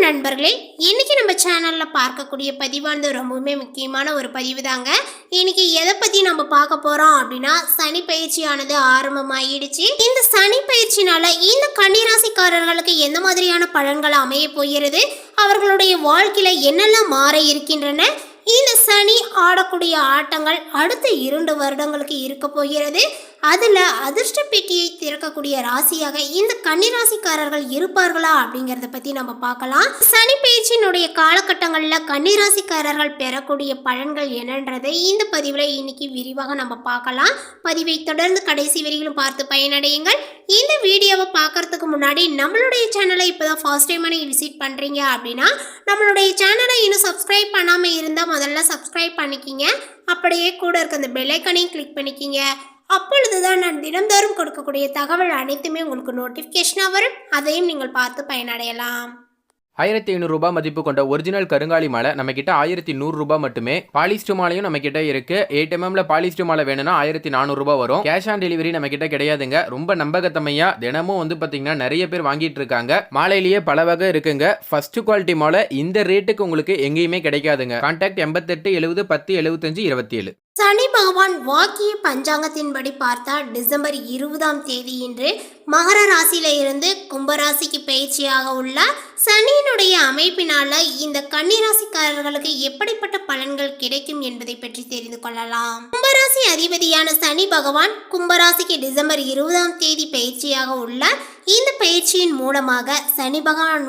நண்பர்களே, இன்னைக்கு நம்ம சேனல்ல பார்க்கக்கூடிய பதிவானது ரொம்பவுமே முக்கியமான ஒரு பதிவு தாங்க. இன்னைக்கு எதை பத்தி நம்ம பார்க்க போறோம் அப்படின்னா, சனி பயிற்சியானது ஆரம்பமாயிடுச்சு. இந்த சனி பயிற்சினால இந்த கன்னிராசிக்காரர்களுக்கு எந்த மாதிரியான பலன்கள் அமைய போகிறது, அவர்களுடைய வாழ்க்கையில என்னெல்லாம் மாற இருக்கின்றன, இந்த சனி ஆடக்கூடிய ஆட்டங்கள் அடுத்த 2 வருடங்களுக்கு இருக்க போகிறது. அதில் அதிர்ஷ்ட பெட்டியை திறக்கக்கூடிய ராசியாக இந்த கன்னிராசிக்காரர்கள் இருப்பார்களா அப்படிங்கிறத பற்றி நம்ம பார்க்கலாம். சனி பயிற்சியினுடைய காலகட்டங்களில் கன்னிராசிக்காரர்கள் பெறக்கூடிய பலன்கள் என்னன்றதை இந்த பதிவில் இன்னைக்கு விரிவாக நம்ம பார்க்கலாம். பதிவை தொடர்ந்து கடைசி வரையிலும் பார்த்து பயனடையுங்கள். இந்த வீடியோவை பார்க்கறதுக்கு முன்னாடி நம்மளுடைய சேனலை இப்போ தான் ஃபர்ஸ்ட் டைம் நீங்கள் விசிட் பண்ணுறீங்க அப்படின்னா நம்மளுடைய சேனலை இன்னும் சப்ஸ்கிரைப் பண்ணாமல் இருந்தால் முதல்ல சப்ஸ்கிரைப் பண்ணிக்கிங்க. அப்படியே கூட இருக்க அந்த பெல் ஐக்கானையும் கிளிக் பண்ணிக்கிங்க. அப்பொழுதுதான் நான் தினந்தோறும் கொடுக்கக்கூடிய தகவல் அனைத்துமே உங்களுக்கு நோட்டிஃபிகேஷனாக வரும். அதையும் நீங்கள் பார்த்து பயனடையலாம். 1500 ரூபாய் மதிப்பு கொண்ட ஒரிஜினல் கருங்காலி மாலை நம்ம கிட்ட 1100 ரூபாய் மட்டுமே. பாலிஸ்டர் மாலையும் நம்ம கிட்ட இருக்கு. 8 mm பாலிஸ்டர் மாலை வேணும்னா 1400 ரூபாய் வரும். கேஷ் ஆன் டெலிவரி நம்ம கிட்ட கிடையாதுங்க. ரொம்ப நம்பகத்தமையா தினமும் பாத்தீங்கன்னா நிறைய பேர் வாங்கிட்டு இருக்காங்க. மாலையிலேயே பல வகை இருக்குங்க. ஃபர்ஸ்ட் குவாலிட்டி மாலை இந்த ரேட்டுக்கு உங்களுக்கு எங்கேயுமே கிடைக்காதுங்க. கான்டாக்ட் 88 70 10 75 27. சனி பகவான் வாக்கிய பஞ்சாங்கத்தின்படி பார்த்தா டிசம்பர் 20ஆம் தேதி இன்று மகர ராசியில இருந்து கும்பராசிக்கு பயிற்சியாக உள்ள சனியினுடைய அமைப்பினால இந்த கன்னிராசிக்காரர்களுக்கு எப்படிப்பட்ட பலன்கள் கிடைக்கும் என்பதை பற்றி தெரிந்து கொள்ளலாம். கும்பராசி அதிபதியான சனி பகவான் கும்பராசிக்கு டிசம்பர் 20ஆம் தேதி பயிற்சியாக உள்ள இந்த பயிற்சியின் மூலமாக சனி பகவான்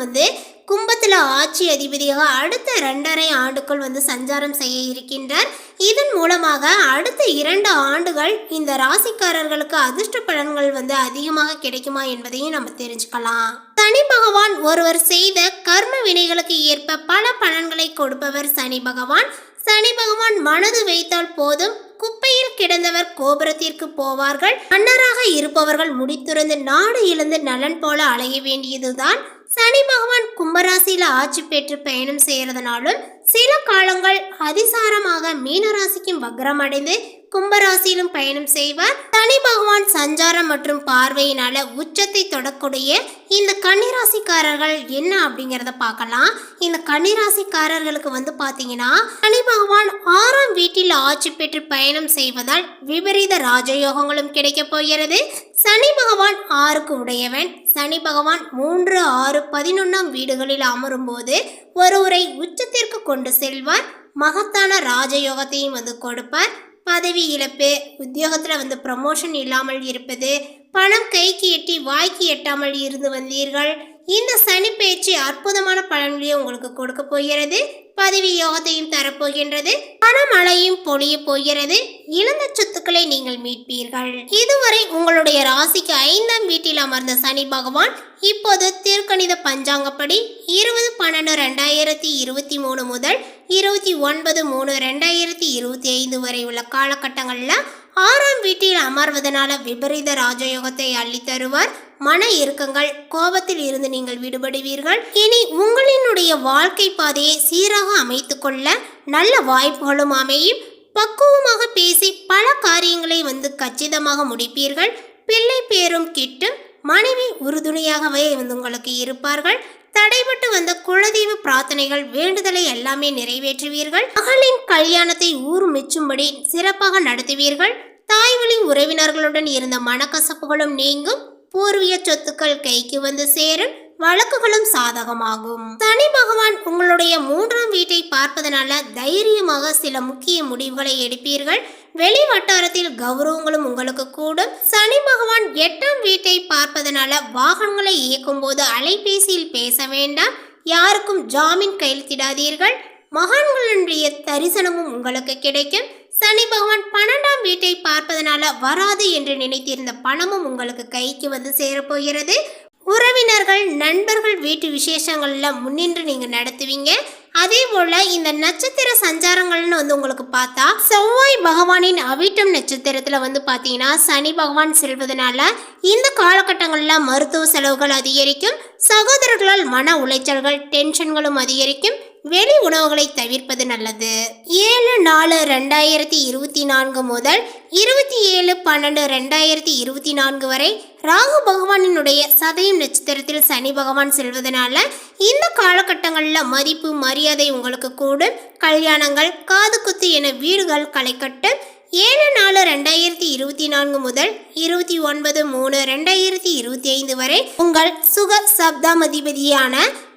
கும்பத்தில் ஆட்சி அதிபதியாக அடுத்த 2.5 ஆண்டுக்குள் சஞ்சாரம் செய்ய இருக்கின்றார். இதன் மூலமாக அடுத்த 2 ஆண்டுகள் இந்த ராசிக்காரர்களுக்கு அதிர்ஷ்ட பலன்கள் அதிகமாக கிடைக்குமா என்பதையும் நம்ம தெரிஞ்சுக்கலாம். சனி பகவான் ஒருவர் செய்த கர்ம வினைகளுக்கு ஏற்ப பல பலன்களை கொடுப்பவர் சனி பகவான். சனி பகவான் மனது வைத்தால் போதும், குப்பையில் கிடந்தவர் கோபுரத்திற்கு போவார்கள், மன்னராக இருப்பவர்கள் முடித்துறந்து நாடு இழந்து நலன் போல அலைய வேண்டியதுதான். சனி பகவான் கும்பராசியில ஆட்சி பெற்று பயணம் செய்யறதுனாலும் சில காலங்கள் அதிசாரமாக மீனராசிக்கும் வக்ரம் அடைந்து கும்பராசியிலும் பயணம் செய்வார். சனி பகவான் சஞ்சாரம் மற்றும் பார்வையினால உச்சத்தை தொடக்கூடிய இந்த கன்னிராசிக்காரர்கள் என்ன அப்படிங்கிறத பார்க்கலாம். இந்த கன்னிராசிக்காரர்களுக்கு பாத்தீங்கன்னா சனி பகவான் 6ஆம் வீட்டில் ஆட்சி பெற்று பயணம் செய்வதால் விபரீத ராஜயோகங்களும் கிடைக்க போகிறது. சனி பகவான் 6க்கு உடையவன். சனி பகவான் 3, 6, 11ஆம் வீடுகளில் அமரும் போது ஒருவரை உச்சத்திற்கு கொண்டு செல்வார். மகத்தான ராஜயோகத்தையும் கொடுப்பார். பதவி இழப்பு, உத்தியோகத்தில் ப்ரமோஷன் இல்லாமல் இருப்பது, பணம் கைக்கு எட்டி வாய்க்கு எட்டாமல் இருந்து வந்தீர்கள், இந்த சனி பயிற்சி அற்புதமான பலன்களையும் உங்களுக்கு கொடுக்க போகிறது. பதவி யோகத்தையும் தரப்போகின்றது. பணமழையும் பொழிய போகிறது. இழந்த சொத்துக்களை நீங்கள் மீட்பீர்கள். இதுவரை உங்களுடைய ராசிக்கு 5ஆம் வீட்டில் அமர்ந்த சனி பகவான் இப்போது திருக்கணித பஞ்சாங்கப்படி 20/12/2023 முதல் 29/3/2025 வரை உள்ள காலகட்டங்களில் 6ஆம் வீட்டில் அமர்வதனால விபரீத ராஜயோகத்தை அள்ளி தருவார். மன இறுக்கங்கள், கோபத்தில் இருந்து நீங்கள் விடுபடுவீர்கள். இனி உங்களினுடைய வாழ்க்கை பாதையை சீராக அமைத்துக் கொள்ள நல்ல வாய்ப்புகளும் அமையும். பக்குவமாக பேசி பல காரியங்களை கச்சிதமாக முடிப்பீர்கள். பிள்ளை பேரும் கிட்டும். மனைவி உறுதுணையாகவே உங்களுக்கு இருப்பார்கள். தடைபட்டு வந்த குலதெய்வ பிரார்த்தனைகள், வேண்டுதலை எல்லாமே நிறைவேற்றுவீர்கள். மகளின் கல்யாணத்தை ஊர் மெச்சும்படி சிறப்பாக நடத்துவீர்கள். தாய்வழி உறவினர்களுடன் இருந்த மனக்கசப்புகளும் நீங்கும். பூர்வீக சொத்துக்கள் கைக்கு சேரும். வழக்குகளும் சாதகமாகும். சனி பகவான் உங்களுடைய 3ஆம் வீட்டை பார்ப்பதனால தைரியமாக சில முக்கிய முடிவுகளை எடுப்பீர்கள். வெளி வட்டாரத்தில் கௌரவங்களும் உங்களுக்கு கூடும். சனி பகவான் 8ஆம் வீட்டை பார்ப்பதனால வாகனங்களை இயக்கும் போது அலைபேசியில் பேச வேண்டாம். யாருக்கும் ஜாமீன் கையெழுத்திடாதீர்கள். மகான்களுடைய தரிசனமும் உங்களுக்கு கிடைக்கும். சனி பகவான் 12ஆம் வீட்டை பார்ப்பதனால வராது என்று நினைத்திருந்த பணமும் உங்களுக்கு கைக்கு சேரப்போகிறது. உறவினர்கள், நண்பர்கள் வீட்டு விசேஷங்கள்ல முன்னின்று நீங்க நடத்துவீங்க. அதே போல இந்த நட்சத்திர சஞ்சாரங்கள்னு உங்களுக்கு பார்த்தா செவ்வாய் பகவானின் அவிட்டம் நட்சத்திரத்துல பாத்தீங்கன்னா சனி பகவான் செல்வதனால இந்த காலகட்டங்களில் மருத்துவ செலவுகள் அதிகரிக்கும். சகோதரர்களால் மன உளைச்சல்கள், டென்ஷன்களும் அதிகரிக்கும். வெளி உணவுகளை தவிர்ப்பது நல்லது. 7/4/2024 முதல் 27/12/2024 வரை ராகு பகவானினுடைய சதயம் நட்சத்திரத்தில் சனி பகவான் செல்வதனால இந்த கால காலகட்டங்களில் மதிப்பு மரியாதை உங்களுக்கு கூடும். கல்யாணங்கள், காது குத்து என வீடுகள் களை கட்டும். 7/4/2024 முதல் 29/3/2025 வரை உங்கள் சுக சப்தாமதிபதியான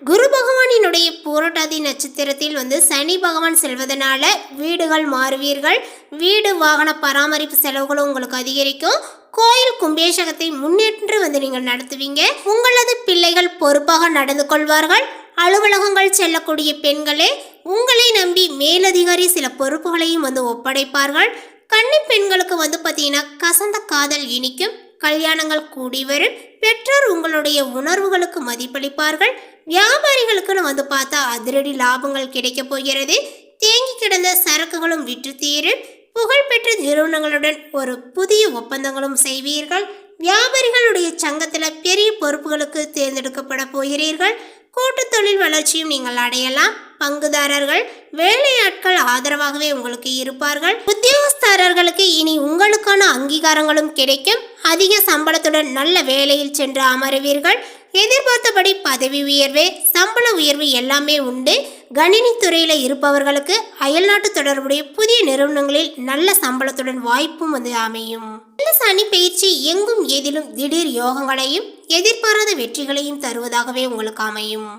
குரு பகவானினுடைய பூரட்டாதி நட்சத்திரத்தில் சனி பகவான் செல்வதனால வீடுகள் மாறுவீர்கள். வீடு வாகன பராமரிப்பு செலவுகளும் உங்களுக்கு அதிகரிக்கும். கோயில் கும்பேஷகத்தை முன்னேற்று நீங்கள் நடத்துவீங்க. உங்களது பிள்ளைகள் பொறுப்பாக நடந்து கொள்வார்கள். அலுவலகங்கள் செல்லக்கூடிய பெண்களே, உங்களை நம்பி மேலதிகாரி சில பொறுப்புகளையும் ஒப்படைப்பார்கள். கன்னி பெண்களுக்கு பார்த்தீங்கன்னா கசந்த காதல் இனிக்கும். கல்யாணங்கள் கூடி வரும். பெற்றோர் உங்களுடைய உணர்வுகளுக்கு மதிப்பளிப்பார்கள். வியாபாரிகளுக்குன்னு பார்த்தா அதிரடி லாபங்கள் கிடைக்க போகிறது. தேங்கி கிடந்த சரக்குகளும் விற்று தீரும். புகழ்பெற்ற நிறுவனங்களுடன் ஒரு புதிய ஒப்பந்தங்களும் செய்வீர்கள். வியாபாரிகளுடைய சங்கத்தில் பெரிய பொறுப்புகளுக்கு தேர்ந்தெடுக்கப்பட போகிறீர்கள். கூட்டு தொழில் வளர்ச்சியும் நீங்கள் அடையலாம். பங்குதாரர்கள், வேலையாட்கள் ஆதரவாகவே உங்களுக்கு இருப்பார்கள். உத்தியோகஸ்தர்களுக்கு இனி உங்களுக்கான அங்கீகாரங்களும் கிடைக்கும். அதிக சம்பளத்துடன் நல்ல வேலையில் சென்று அமருவீர்கள். எதிர்பார்த்தபடி பதவி உயர்வு, சம்பள உயர்வு எல்லாமே உண்டு. கணினி துறையில் இருப்பவர்களுக்கு அயல்நாட்டு தொடர்புடைய புதிய நிறுவனங்களில் நல்ல சம்பளத்துடன் வாய்ப்பும் அமையும். இந்த சனி பயிற்சி எங்கும் ஏதிலும் திடீர் யோகங்களையும் எதிர்பாராத வெற்றிகளையும் தருவதாகவே உங்களுக்கு அமையும்.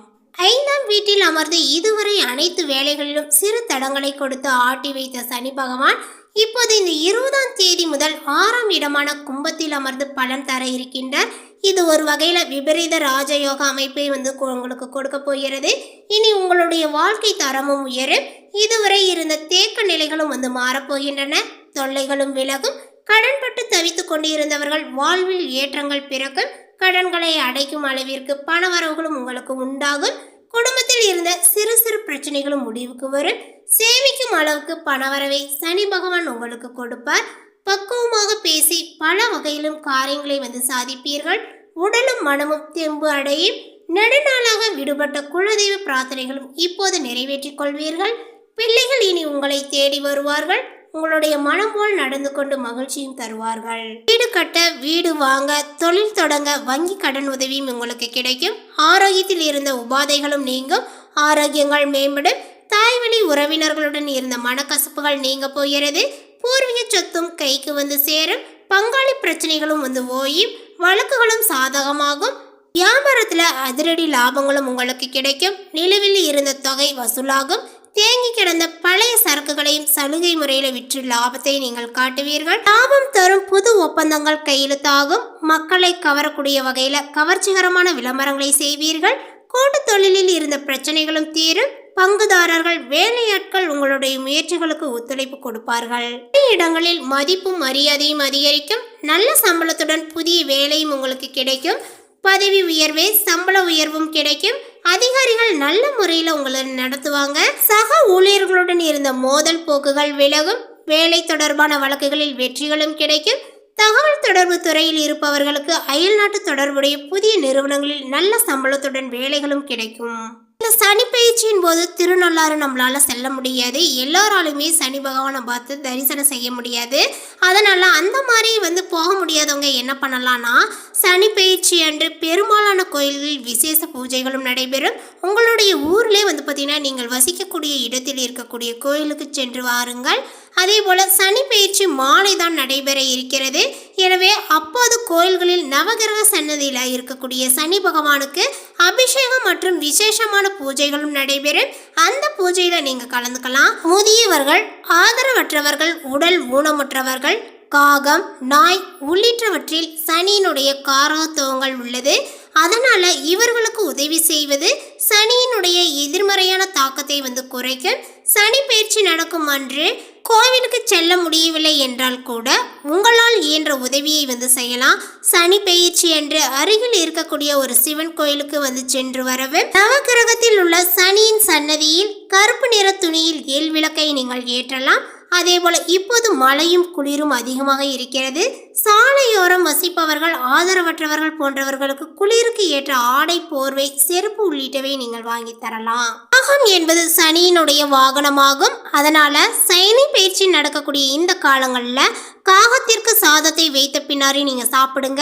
5ஆம் வீட்டில் அமர்ந்து இதுவரை அனைத்து வேலைகளிலும் சிறு தடங்களை கொடுத்து ஆட்டி வைத்த சனி பகவான் இப்போது இந்த 20ஆம் தேதி முதல் 6ஆம் இடமான கும்பத்தில் அமர்ந்து பலன் தர இருக்கின்றார். இது ஒரு வகையில் விபரீத ராஜயோக அமைப்பை உங்களுக்கு கொடுக்க போகிறது. இனி உங்களுடைய வாழ்க்கை தரமும் உயரும். இதுவரை இருந்த தேக்க நிலைகளும் மாறப்போகின்றன. தொல்லைகளும் விலகும். கடன்பட்டு தவித்து கொண்டிருந்தவர்கள் வாழ்வில் ஏற்றங்கள் பிறக்கும். கடன்களை அடைக்கும் அளவிற்கு பணவரவுகளும் உங்களுக்கு உண்டாகும். குடும்பத்தில் இருந்த சிறு சிறு பிரச்சனைகளும் முடிவுக்கு வரும். சேமிக்கும் அளவுக்கு பணவரவை சனி பகவான் உங்களுக்கு கொடுப்பார். பக்குவமாக பேசி பல வகையிலும் காரியங்களை சாதிப்பீர்கள். உடலும் மனமும் தெம்பு அடையும். நெடுநாளாக விடுபட்ட குலதெய்வ பிரார்த்தனைகளும் இப்போது நிறைவேற்றிக் கொள்வீர்கள். பிள்ளைகள் இனி உங்களை தேடி வருவார்கள். உங்களுடைய மனம் போல் நடந்து கொண்டு மகிழ்ச்சியும் தருவார்கள். வீடு கட்ட, வீடு வாங்க, தொழில் தொடங்க வங்கி கடன் உதவியும் உங்களுக்கு கிடைக்கும். ஆரோக்கியத்தில் இருந்த உபாதைகளும் நீங்கும். ஆரோக்கியங்கள் மேம்படும். தாய்வழி உறவினர்களுடன் இருந்த மனக்கசப்புகள் நீங்க போகிறது. பூர்வீக சொத்தும் கைக்கு சேரும். பங்காளி பிரச்சனைகளும் ஓயும். வழக்குகளும் சாதகமாகும். வியாபாரத்தில் அதிரடி லாபங்களும் உங்களுக்கு கிடைக்கும். நிலுவில் இருந்த தொகை வசூலாகும். தேங்கி கிடந்த பழைய சரக்குகளையும் சலுகை முறையில் விற்று லாபத்தை நீங்கள் காட்டுவீர்கள். லாபம் தரும் புது ஒப்பந்தங்கள் கையெழுத்தாகும். மக்களை கவரக்கூடிய வகையில் கவர்ச்சிகரமான விளம்பரங்களை செய்வீர்கள். கூட்டு தொழிலில் இருந்த பிரச்சனைகளும் தீரும். பங்குதாரர்கள், வேலையாட்கள் உங்களுடைய முயற்சிகளுக்கு ஒத்துழைப்பு கொடுப்பார்கள். இடங்களில் மதிப்பும் மரியாதையும் அதிகரிக்கும். நல்ல சம்பளத்துடன் புதிய வேலையும் உங்களுக்கு கிடைக்கும். பதவி உயர்வே, சம்பள உயர்வும் கிடைக்கும். அதிகாரிகள் நல்ல முறையில் உங்களை நடத்துவாங்க. சக ஊழியர்களுடன் இருந்த மோதல் போக்குகள் விலகும். வேலை தொடர்பான வழக்குகளில் வெற்றிகளும் கிடைக்கும். தகவல் தொடர்பு துறையில் இருப்பவர்களுக்கு அயல்நாட்டு தொடர்புடைய புதிய நிறுவனங்களில் நல்ல சம்பளத்துடன் வேலைகளும் கிடைக்கும். இந்த சனி பயிற்சியின் போது திருநள்ளாறு நம்மளால செல்ல முடியாது. எல்லாராலுமே சனி பகவானை பார்த்து தரிசனம் செய்ய முடியாது. அதனால அந்த மாதிரி போக முடியாதவங்க என்ன பண்ணலாம்னா, சனி பயிற்சி அன்று பெரும்பாலான கோயில்களில் விசேஷ பூஜைகளும் நடைபெறும். உங்களுடைய ஊர்லேயே பார்த்தீங்கன்னா நீங்கள் வசிக்கக்கூடிய இடத்தில் இருக்கக்கூடிய கோயிலுக்கு சென்று வாருங்கள். அதே போல சனி பயிற்சி மாலை தான் நடைபெற இருக்கிறது. எனவே அப்போது கோயில்களில் நவகிரக சன்னதியில் இருக்கக்கூடிய சனி பகவானுக்கு அபிஷேகம் மற்றும் விசேஷமான பூஜைகளும் நடைபெறும். அந்த பூஜையில நீங்க கலந்துக்கலாம். முதியவர்கள், ஆதரவற்றவர்கள், உடல் ஊனமுற்றவர்கள், காகம், நாய் உள்ளிட்டவற்றில் சனியினுடைய காரகத்துவங்கள் உள்ளது. அதனால இவர்களுக்கு உதவி செய்வது சனியினுடைய எதிர்மறையான தாக்கத்தை குறைக்கும். சனி பயிற்சி நடக்கும் அன்று கோவிலுக்கு செல்ல முடியவில்லை என்றால் கூட உங்களால் இயன்ற உதவியை செய்யலாம். சனி பயிற்சி அன்று அருகில் இருக்கக்கூடிய ஒரு சிவன் கோயிலுக்கு சென்று வரவும். நவகிரகத்தில் உள்ள சனியின் சன்னதியில் கருப்பு நிற துணியில் எல் விளக்கை நீங்கள் ஏற்றலாம். அதே போல இப்போது மழையும் குளிரும் அதிகமாக இருக்கிறது. சாலையோரம் வசிப்பவர்கள், ஆதரவற்றவர்கள் போன்றவர்களுக்கு குளிருக்கு ஏற்ற ஆடை, போர்வை, செருப்பு உள்ளிட்டவை நீங்கள் வாங்கி தரலாம். காகம் என்பது சனியினுடைய வாகனமாகும். அதனால சனி பயிற்சி நடக்கக்கூடிய இந்த காலங்களில் காகத்திற்கு சாதத்தை வைத்த பின்னாடி நீங்க சாப்பிடுங்க.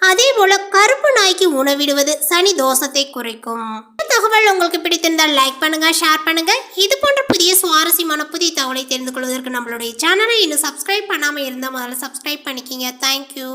அதே போல கருப்பு நாய்க்கு உணவிடுவது சனி தோஷத்தை குறைக்கும். இந்த தகவல் உங்களுக்கு பிடித்திருந்தால் லைக் பண்ணுங்க, ஷேர் பண்ணுங்க. இது போன்ற புதிய சுவாரஸ்யமான புதிய தகவலை தெரிந்து கொள்வதற்கு நம்மளுடைய சேனலை இன்னும் சப்ஸ்கிரைப் பண்ணாமல் இருந்தால் முதல்ல சப்ஸ்கிரைப் பண்ணிக்கிங்க. தேங்க்யூ.